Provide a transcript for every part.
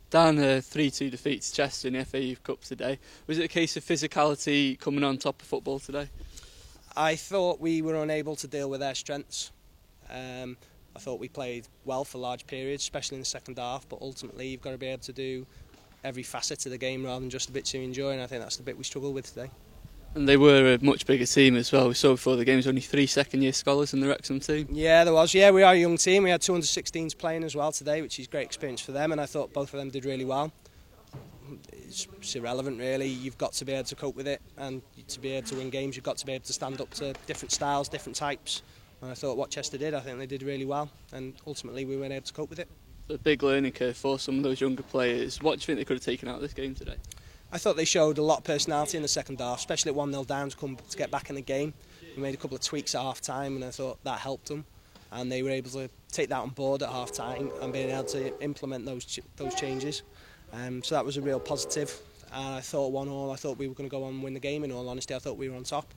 Down 3-2 defeat to Chester in the FA Youth Cup today. Was it a case of physicality coming on top of football today? I thought we were unable to deal with their strengths. I thought we played well for large periods, especially in the second half, but ultimately you've got to be able to do every facet of the game rather than just the bits you enjoy, and I think that's the bit we struggled with today. And they were a much bigger team as well. We saw before the game there's only 3 second-year scholars in the Wrexham team. Yeah, there was. Yeah, we are a young team. We had 216s playing as well today, which is great experience for them, and I thought both of them did really well. It's irrelevant really. You've got to be able to cope with it, and to be able to win games you've got to be able to stand up to different styles, different types, and I thought what Chester did, I think they did really well, and ultimately we weren't able to cope with it. A big learning curve for some of those younger players. What do you think they could have taken out of this game today? I thought they showed a lot of personality in the second half, especially at 1-0 down to get back in the game. We made a couple of tweaks at half time and I thought that helped them, and they were able to take that on board at half time and being able to implement those changes. So that was a real positive. And I thought 1-1, I thought we were going to go on and win the game. In all honesty, I thought we were on top.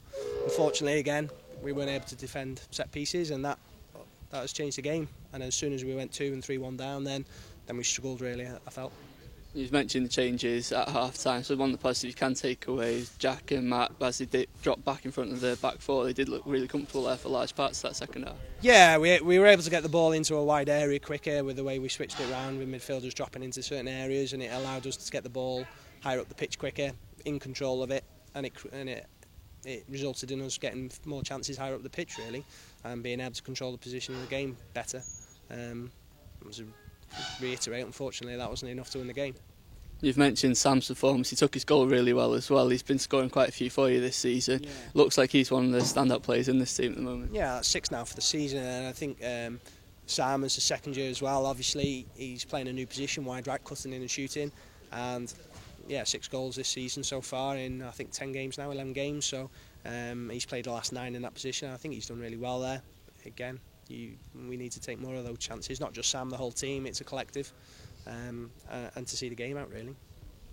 Unfortunately, again, we weren't able to defend set pieces, and that has changed the game. And as soon as we went 2 and 3-1 down, then we struggled really, I felt. You've mentioned the changes at half-time, so one of the positives you can take away is Jack and Matt, as they did drop back in front of the back four, they did look really comfortable there for large parts of that second half. Yeah, we were able to get the ball into a wide area quicker with the way we switched it around, with midfielders dropping into certain areas, and it allowed us to get the ball higher up the pitch quicker, in control of it, and it resulted in us getting more chances higher up the pitch really, and being able to control the position of the game better. Reiterate, unfortunately that wasn't enough to win the game. You've mentioned Sam's performance. He took his goal really well as well. He's been scoring quite a few for you this season. Yeah. Looks like he's one of the standout players in this team at the moment. Yeah, that's 6 now for the season, and I think Sam is the second year as well. Obviously he's playing a new position, wide right, cutting in and shooting, and yeah, 6 goals this season so far in I think 10 games now, 11 games, so he's played the last 9 in that position. I think he's done really well there. Again, we need to take more of those chances, not just Sam, the whole team, it's a collective, and to see the game out really.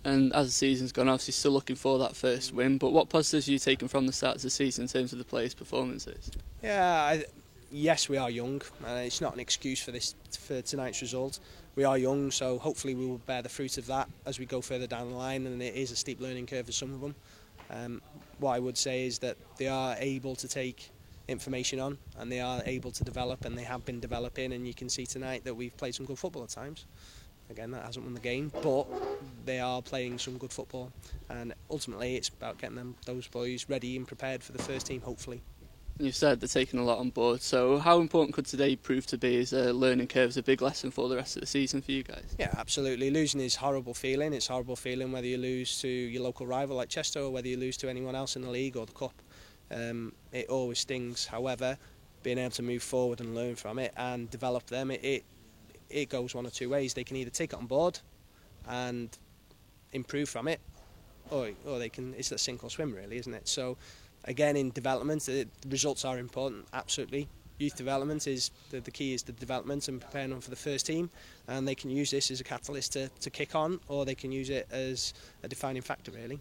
And as the season's gone, obviously still looking for that first win, but what positives are you taking from the start of the season in terms of the players' performances? Yeah, yes, we are young, it's not an excuse for tonight's result. We are young, so hopefully we will bear the fruit of that as we go further down the line, and it is a steep learning curve for some of them. What I would say is that they are able to take information on, and they are able to develop, and they have been developing, and you can see tonight that we've played some good football at times. Again, that hasn't won the game, but they are playing some good football, and ultimately it's about getting those boys ready and prepared for the first team, hopefully. You've said they're taking a lot on board, so how important could today prove to be as a learning curve, as a big lesson for the rest of the season for you guys? Yeah, absolutely. Losing is a horrible feeling. It's a horrible feeling whether you lose to your local rival like Chester or whether you lose to anyone else in the league or the cup. It always stings. However, being able to move forward and learn from it and develop them, it goes one or two ways. They can either take it on board and improve from it, or they can. It's a sink or swim, really, isn't it? So, again, in development, the results are important. Absolutely, youth development is the key. Is the development and preparing them for the first team, and they can use this as a catalyst to kick on, or they can use it as a defining factor, really.